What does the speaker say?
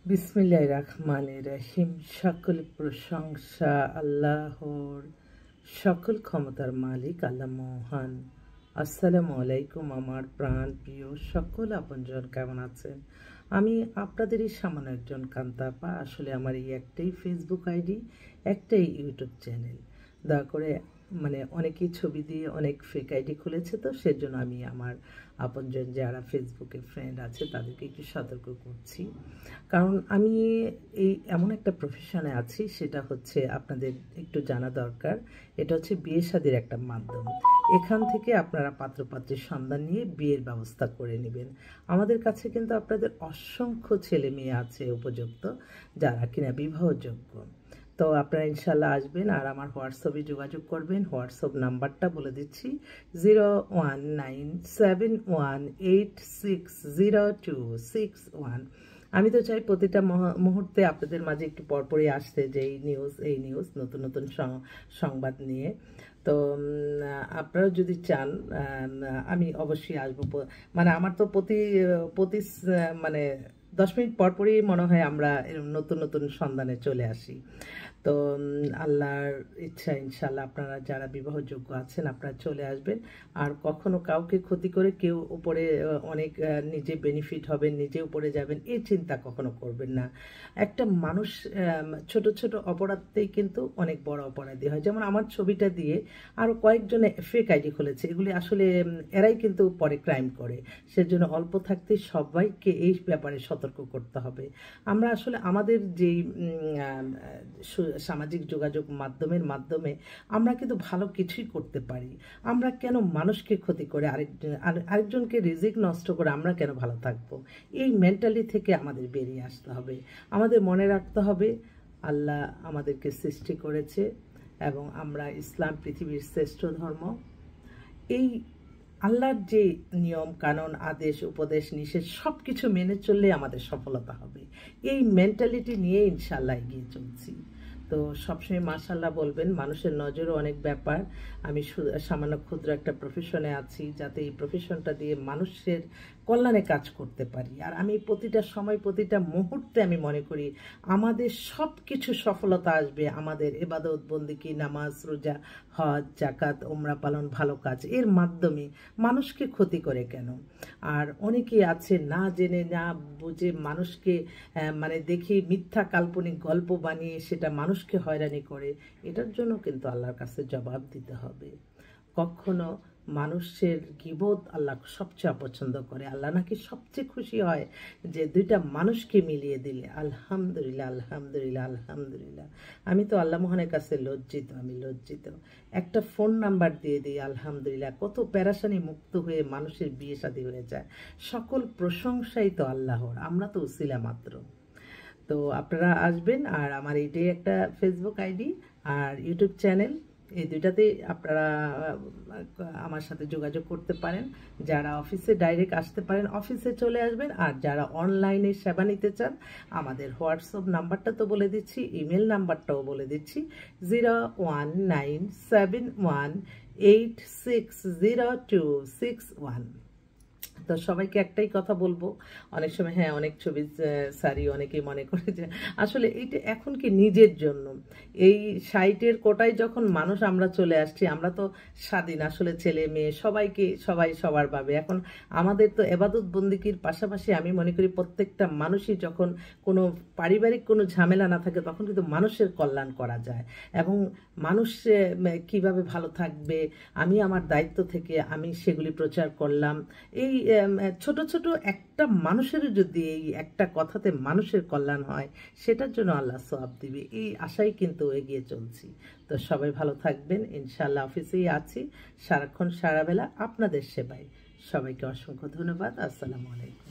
বিসমিল্লাহির রহমানির রহিম। সকল প্রশংসা আল্লাহর, সকল ক্ষমতার মালিক আল্লাহ মহান। আসসালামু আলাইকুম আমার প্রাণ প্রিয় সকল আপনজন, কেমন আছেন? আমি আপনাদেরই সামান্য একজন কান্তাপা। আসলে আমার এই একটাই ফেসবুক আইডি, একটাই ইউটিউব চ্যানেল। দয়া করে অনেকেই ছবি দিয়ে অনেক ফেক আইডি খুলেছে, তো সেজন্য আমি আমার আপনজন যারা ফেসবুকে ফ্রেন্ড আছে তাদেরকে একটু সতর্ক করছি। কারণ আমি এমন একটা প্রফেশনে আছি, সেটা হচ্ছে আপনাদের একটু জানা দরকার। এটা হচ্ছে বিয়ে শাদীর একটা মাধ্যম। এখান থেকে আপনারা পাত্রপাত্রীর সন্ধান নিয়ে বিয়ের ব্যবস্থা করে নেবেন। আমাদের কাছে কিন্তু আপনাদের অসংখ্য ছেলে মেয়ে আছে উপযুক্ত, যারা কিনা বিবাহযোগ্য। তো আপনারা ইনশাল্লাহ আসবেন আর আমার হোয়াটসঅ্যাপে যোগাযোগ করবেন। হোয়াটসঅ্যাপ নাম্বারটা বলে দিচ্ছি, 01971860261। আমি তো চাই প্রতিটা মুহূর্তে আপনাদের মাঝে একটু পরপরই আসতে, যে এই নিউজ নতুন নতুন সংবাদ নিয়ে। তো আপনারা যদি চান আমি অবশ্যই আসবো। আমার তো প্রতি 10 মিনিট পরপরই মনে হয় আমরা নতুন নতুন সন্ধানে চলে আসি। তো আল্লাহর ইচ্ছা ইনশাল্লাহ আপনারা যারা বিবাহযোগ্য আছেন আপনারা চলে আসবেন। আর কখনো কাউকে ক্ষতি করে কেউ উপরে অনেক নিজে বেনিফিট হবেন, নিজে উপরে যাবেন, এই চিন্তা কখনো করবেন না। একটা মানুষ ছোট ছোট অপরাধতেই কিন্তু অনেক বড় অপরাধী হয়। যেমন আমার ছবিটা দিয়ে আরও কয়েকজনে ফেক আইডি খুলেছে, এগুলি আসলে এরাই কিন্তু পরে ক্রাইম করে। সেজন্য অল্প থাকতে সবাইকে এই ব্যাপারে সতর্ক করতে হবে। আমরা আসলে আমাদের যেই সামাজিক যোগাযোগ মাধ্যমে আমরা কিন্তু ভালো কিছুই করতে পারি। আমরা কেন মানুষকে ক্ষতি করে আরেকজনকে রিজিক নষ্ট করে আমরা কেন ভালো থাকবো? এই মেন্টালি থেকে আমাদের বেরিয়ে আসতে হবে। আমাদের মনে রাখতে হবে আল্লাহ আমাদেরকে সৃষ্টি করেছে এবং আমরা ইসলাম পৃথিবীর শ্রেষ্ঠ ধর্ম। এই আল্লাহর যে নিয়ম কানুন, আদেশ উপদেশ নিষেধ সব কিছু মেনে চললে আমাদের সফলতা হবে। এই মেন্টালিটি নিয়ে ইনশাল্লাহ এগিয়ে চলছি। তো সবসময় মাশাল্লাহ বলবেন। মানুষের নজরও অনেক ব্যাপার। আমি সামান্য ক্ষুদ্র একটা প্রফেশনে আছি, যাতে এই প্রফেশনটা দিয়ে মানুষের কল্যাণে কাজ করতে পারি। আর আমি প্রতিটা সময় প্রতিটা মুহূর্তে আমি মনে করি আমাদের সব কিছু সফলতা আসবে আমাদের ইবাদত বন্দেগী, নামাজ রোজা হজ জাকাত ওমরা পালন ভালো কাজ এর মাধ্যমে। মানুষকে ক্ষতি করে কেন? আর অনেকেই আছে না জেনে না বুঝে মানুষকে দেখি মিথ্যা কাল্পনিক গল্প বানিয়ে সেটা মানুষকে হয়রানি করে। এটার জন্য কিন্তু আল্লাহর কাছে জবাব দিতে হবে। কখনো মানুষের গীবত আল্লাহ সবচেয়ে অপছন্দ করে। আল্লাহ নাকি সবচেয়ে খুশি হয় যে দুইটা মানুষকে মিলিয়ে দিলে। আলহামদুলিল্লাহ আলহামদুলিল্লাহ আলহামদুলিল্লাহ। আমি তো আল্লাহ মহানের কাছে লজ্জিত, আমি লজ্জিত। একটা ফোন নাম্বার দিয়ে দিই, আলহামদুলিল্লাহ, কত প্যারাশানি মুক্ত হয়ে মানুষের বিয়ে শাদী হয়ে যায়। সকল প্রশংসাই তো আল্লাহর, আমরা তো উসিলা মাত্র। তো আপনারা আসবেন। আর আমার এইটাই একটা ফেসবুক আইডি আর ইউটিউব চ্যানেল, এই দুইটাতে আপনারা আমার সাথে যোগাযোগ করতে পারেন। যারা অফিসে ডাইরেক্ট আসতে পারেন অফিসে চলে আসবেন, আর যারা অনলাইনে সেবা নিতে চান আমাদের হোয়াটসঅ্যাপ নাম্বারটা তো বলে দিচ্ছি, ইমেল নাম্বারটাও বলে দিচ্ছি, 01971860261। তো সবাইকে একটাই কথা বলবো, অনেক সময় অনেক ছবি সারি অনেকেই মনে করে যে আসলে এইটা এখন কি নিজের জন্য। এই সাইটের কোটায় যখন মানুষ আমরা চলে আসছি, আমরা তো স্বাধীন, আসলে ছেলে মেয়ে সবাই সবার ভাবে। এখন আমাদের তো এবাদত বন্দেগীর পাশাপাশি আমি মনে করি প্রত্যেকটা মানুষই যখন কোনো পারিবারিক কোনো ঝামেলা না থাকে তখন কিন্তু মানুষের কল্যাণ করা যায় এবং মানুষ কিভাবে ভালো থাকবে আমি আমার দায়িত্ব থেকে আমি সেগুলি প্রচার করলাম। এই ছোট ছোট একটা মানুষেরও যদি এই একটা কথাতে মানুষের কল্যাণ হয় সেটার জন্য আল্লাহ সওয়াব দিবে, এই আশাই কিন্তু এগিয়ে চলছি। তো সবাই ভালো থাকবেন। ইনশাআল্লাহ অফিসেই আছি সারাক্ষণ সারাবেলা আপনাদের সেবায়। সবাইকে অসংখ্য ধন্যবাদ। আসসালামু আলাইকুম।